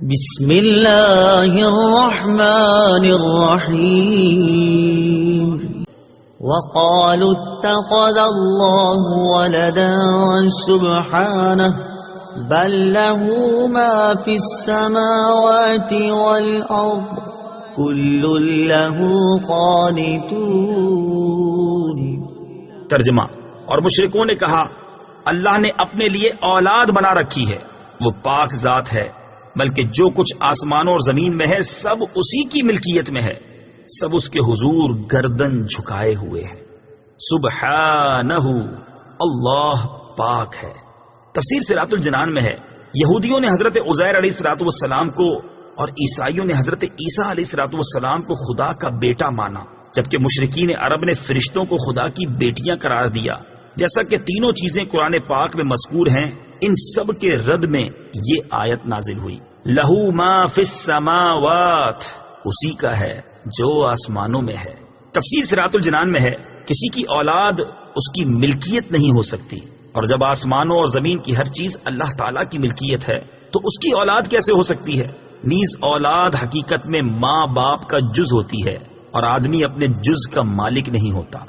بسم اللہ الرحمن الرحیم وقالوا اتخذ اللہ ولدا سبحانہ بل له ما في السماوات والأرض كل له قانتون۔ ترجمہ: اور مشرکوں نے کہا اللہ نے اپنے لیے اولاد بنا رکھی ہے، وہ پاک ذات ہے، بلکہ جو کچھ آسمانوں اور زمین میں ہے سب اسی کی ملکیت میں ہے، سب اس کے حضور گردن جھکائے ہوئے ہیں۔ سبحانہ، اللہ پاک ہے۔ تفسیر صراط الجنان میں ہے یہودیوں نے حضرت عزیر علیہ الصلوۃ والسلام کو اور عیسائیوں نے حضرت عیسیٰ علیہ الصلوۃ والسلام کو خدا کا بیٹا مانا، جبکہ مشرکین عرب نے فرشتوں کو خدا کی بیٹیاں قرار دیا۔ جیسا کہ تینوں چیزیں قرآن پاک میں مذکور ہیں، ان سب کے رد میں یہ آیت نازل ہوئی۔ لہو ما فی السماوات، اسی کا ہے جو آسمانوں میں ہے۔ تفسیر صراط الجنان میں ہے کسی کی اولاد اس کی ملکیت نہیں ہو سکتی، اور جب آسمانوں اور زمین کی ہر چیز اللہ تعالیٰ کی ملکیت ہے تو اس کی اولاد کیسے ہو سکتی ہے؟ نیز اولاد حقیقت میں ماں باپ کا جز ہوتی ہے، اور آدمی اپنے جز کا مالک نہیں ہوتا۔